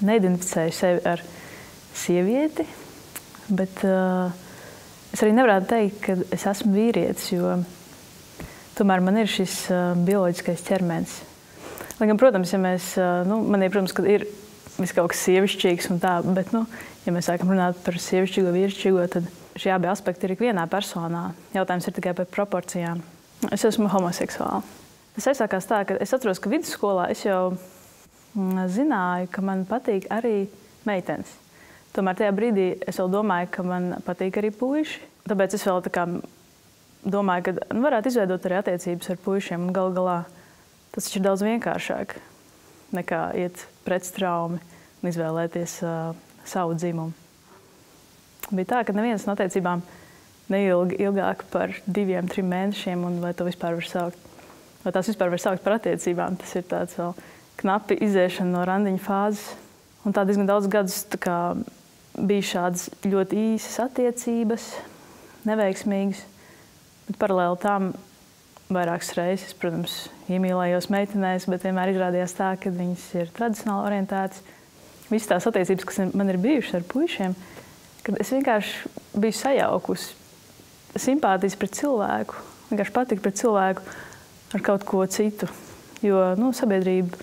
neidentificēju sevi ar sievieti, bet es arī nevarētu teikt, ka es esmu vīrietis, jo tomēr man ir šis bioloģiskais ķermenis. Lai gan, protams, ja mēs, man ir, protams, ka ir viss kaut kas sievišķīgs un tā, bet, ja mēs sākam runāt par sievišķīgo, vīrišķīgo, tad šie abi aspekti ir ikvienā personā. Jautājums ir tikai par proporcijām. Es esmu homoseksuāla. Tas aizsākās tā, ka es atceros, ka vidusskolā es jau zināju, ka man patīk arī meitenes. Tomēr tajā brīdī es vēl domāju, ka man patīk arī puiši. Tāpēc es vēl tā kā domāju, ka varētu izveidot arī attiecības ar puišiem. Un galu galā tas ir daudz vienkāršāk nekā iet pretstraumi un izvēlēties savu dzimumu. Bija tā, ka nevienas no attiecībām neilgi ilgāk par 2-3 mēnešiem, un vai to vispār var saukt. Vai tās vispār var saukt par attiecībām, tas ir tāds vēl knapi iziešana no randiņa fāzes. Un tā diezgan daudz gadus bija šādas ļoti īsas attiecības, neveiksmīgas, bet paralēli tam vairākas reizes, protams, iemīlējos meitenēs, bet vienmēr izrādījās tā, ka viņas ir tradicionāli orientētas. Visas tās attiecības, kas man ir bijušas ar puišiem, kad es vienkārši biju sajaukusi simpātijas pret cilvēku, vienkārši patika pret cilvēku ar kaut ko citu. Jo, sabiedrība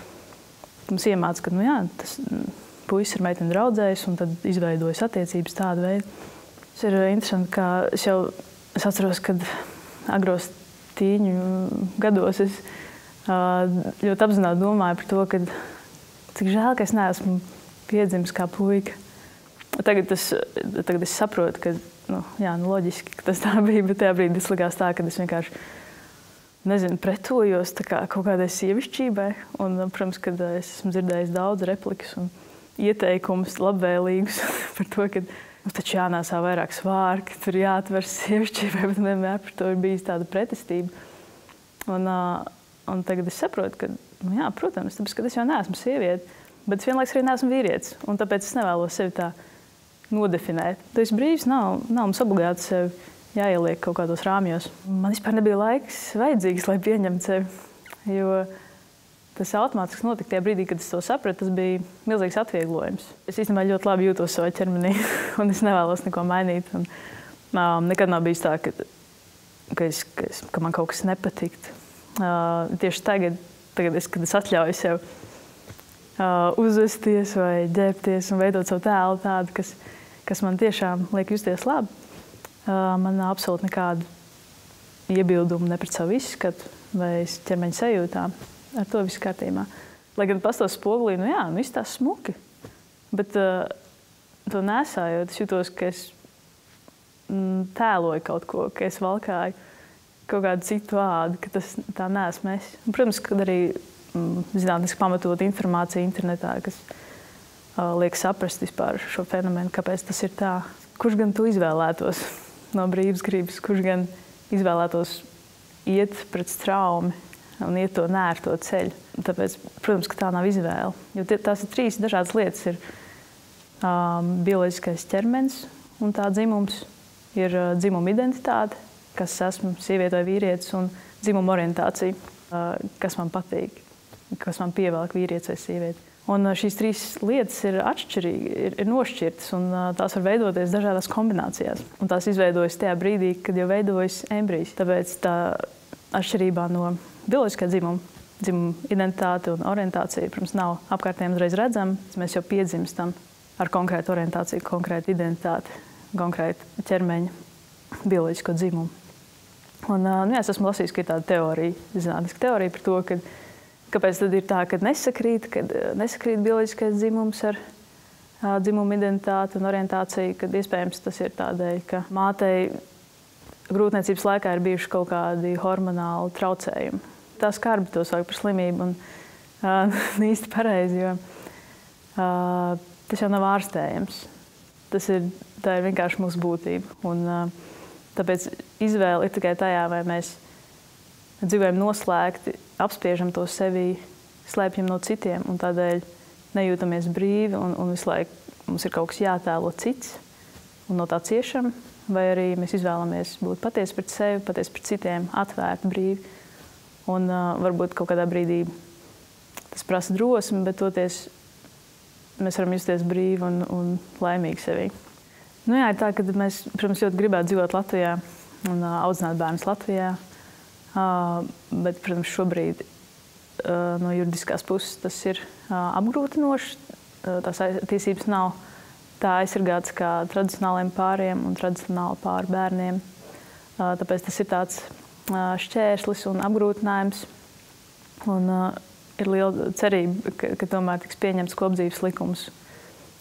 mums iemāca, ka, tas puisis ir meiteni draudzējis un tad izveidojas attiecības tādu veidu. Tas ir interesanti, ka es atceros, kad agros tīņu gados es ļoti apzināti domāju par to, ka cik žēl, ka es neesmu piedzimis kā puika. Tagad es saprotu, ka, loģiski, ka tas tā bija, bet tajā brīdī tas likās tā, ka es vienkārši pretojos kaut kādai sievišķībai. Un, protams, kad es esmu dzirdējis daudz replikas un ieteikumus labvēlīgus par to, ka taču jānēsā vairāk svārki, tur jāatver sievišķībai, bet vienmēr par to ir bijis tāda pretestība. Un tagad es saprotu, ka, protams, tāpēc, ka es jau neesmu sieviete, bet es vienlaiks arī neesmu vīrietis. Un tāpēc es nevēlos sevi tā nodefinēt. Tu esi brīvs, nav mums obligāti sevi jāieliek kaut kādos rāmjos. Man vispār nebija laiks vajadzīgs, lai pieņemtu sevi, jo tas automātiski notika tajā brīdī, kad es to sapratu, tas bija milzīgs atvieglojums. Es īstenībā ļoti labi jūtos savā ķermenī, un es nevēlos neko mainīt. Un, nekad nav bijis tā, ka man kaut kas nepatikt. Tieši tagad, kad es atļauju sev uzvesties vai ģērbties un veidot savu tēlu tādu, kas man tiešām liek justies labi, man nav absolūti nekādu iebildumu ne pret savu izskatu vai ķermeņa sajūtām. Ar to viss kārtībā. Lai gan pastos spogulī, izstās smuki. Bet to nesājot, es jūtos, ka es tēloju kaut ko, ka es valkāju kaut kādu citu vārdu, ka tas tā neesmu es. Un, protams, kad arī zinātniski pamatot informāciju internetā, kas liek saprast vispār šo fenomenu, kāpēc tas ir tā. Kurš gan tu izvēlētos no brīvas gribas, kurš gan izvēlētos iet pret straumi un iet to nērto ceļu. Tāpēc, protams, ka tā nav izvēle. Jo tās ir 3 dažādas lietas. Ir bioloģiskais ķermenis un tā dzimums, ir dzimuma identitāte, kas esmu sieviete vai vīrietis, un dzimuma orientācija, kas man patīk, kas man pievelk vīrietis vai sievieti. Un šīs 3 lietas ir atšķirīgi, ir nošķirtas, un tās var veidoties dažādās kombinācijās. Un tās izveidojas tajā brīdī, kad jau veidojas embrijs. Tāpēc tā atšķirībā no bioloģiskā dzimuma identitāte un orientācija, protams, nav apkārtējiem uzreiz redzama. Mēs jau piedzimstam ar konkrētu orientāciju, konkrētu identitāti, konkrētu ķermeņa bioloģisko dzimumu. Un es esmu lasījis, ka ir tāda teorija, zinātniska teorija par to, kāpēc tad ir tā, kad nesakrīt bioloģiskais dzimums ar dzimumu identitāti un orientāciju, kad iespējams tas ir tādēļ, ka mātei grūtniecības laikā ir bijuši kaut kādi hormonāli traucējumi. Tā skarbi to sauc par slimību un īsti pareizi, jo tas jau nav ārstējams. Tā ir vienkārši mūsu būtība. Un, tāpēc izvēle ir tikai tajā, vai mēs dzīvojam noslēgti, apspiežam to sevī, slēpjam no citiem un tādēļ nejūtamies brīvi un visu laiku mums ir kaut kas jātēlo cits un no tā ciešam, vai arī mēs izvēlamies būt patiesi pret sevi, patiesi pret citiem, atvērti, brīvi. Un varbūt kaut kādā brīdī tas prasa drosmi, bet toties mēs varam justies brīvi un laimīgi sevī. Nu jā, ir tā, ka mēs, protams, ļoti gribētu dzīvot Latvijā un audzināt bērnus Latvijā. Bet, protams, šobrīd no juridiskās puses tas ir apgrūtinoši. Tās tiesības nav tā aizsargātas kā tradicionāliem pāriem un tradicionāli pāru bērniem. Tāpēc tas ir tāds šķērslis un apgrūtinājums. Un ir liela cerība, ka tomēr tiks pieņemts kopdzīves likums,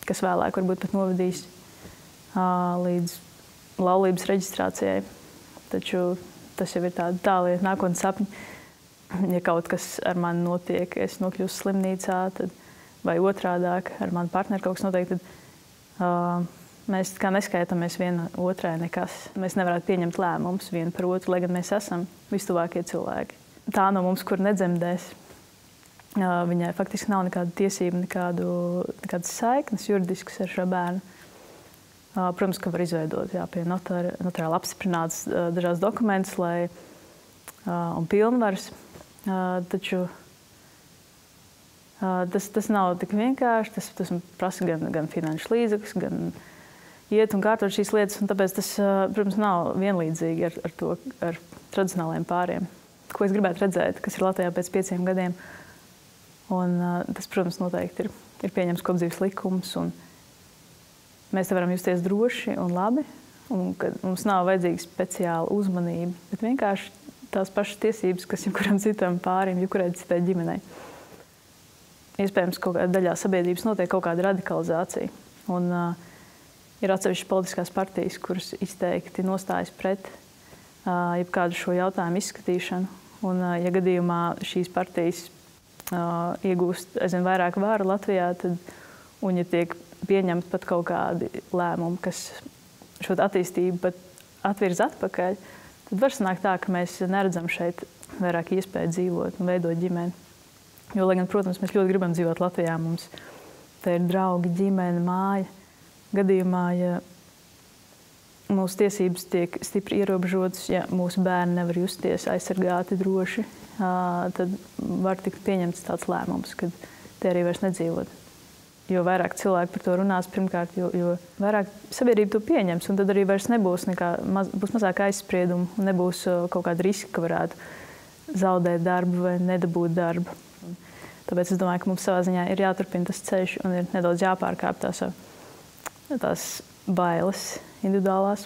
kas vēlāk varbūt pat novedīs līdz laulības reģistrācijai. Taču tas jau ir tālie nākotnes sapņi. Ja kaut kas ar mani notiek, es nokļūstu slimnīcā, tad, vai otrādāk ar manu partneri kaut kas notiek, tad mēs kā neskaitāmies viena otrai nekas. Mēs nevarētu pieņemt lēmumus vienu par otru, lai gan mēs esam vistuvākie cilvēki. Tā no mums, kur nedzemdēs, viņai faktiski nav nekāda tiesība, nekādas saiknes juridiskas ar šo bērnu. Protams, ka var izveidot pie notārāli apstiprināts dažādas dokumentus un pilnvaras, taču tas nav tik vienkārši. Tas prasa gan finanšu līdzekļus, gan iet un kārtot šīs lietas, un tāpēc tas, protams, nav vienlīdzīgi ar tradicionāliem pāriem. Ko es gribētu redzēt, kas ir Latvijā pēc 5 gadiem. Un tas, protams, noteikti ir pieņems kopdzīves likums, un mēs te varam justies droši un labi, un ka mums nav vajadzīga speciāla uzmanība, bet vienkārši tās pašas tiesības, kas jebkuram citam pārim, jebkurai citai ģimenei. Iespējams, kaut kādā daļā sabiedrības notiek kaut kāda radikalizācija. Un ir atsevišķas politiskās partijas, kuras izteikti nostājas pret jebkādu šo jautājumu izskatīšanu. Un, ja gadījumā šīs partijas iegūst aizvien vairāk vāru Latvijā, un ja tiek pieņemt pat kaut kādi lēmumi, kas šo attīstību pat atvirza atpakaļ, tad var sanākt tā, ka mēs neredzam šeit vairāk iespēju dzīvot un veidot ģimeni. Jo, lai gan, protams, mēs ļoti gribam dzīvot Latvijā, mums te ir draugi, ģimene, māja. Gadījumā, ja mūsu tiesības tiek stipri ierobežotas, ja mūsu bērni nevar justies aizsargāti droši, tad var tikt pieņemts tāds lēmums, kad te arī vairs nedzīvot. Jo vairāk cilvēki par to runās, pirmkārt, jo vairāk sabiedrība to pieņems, un tad arī vairs nebūs būs mazāk aizspriedumu, un nebūs kaut kāda riska, ka varētu zaudēt darbu vai nedabūt darbu. Tāpēc es domāju, ka mums savā ziņā ir jāturpina tas ceļš un ir nedaudz jāpārkāp tās bailes individuālās.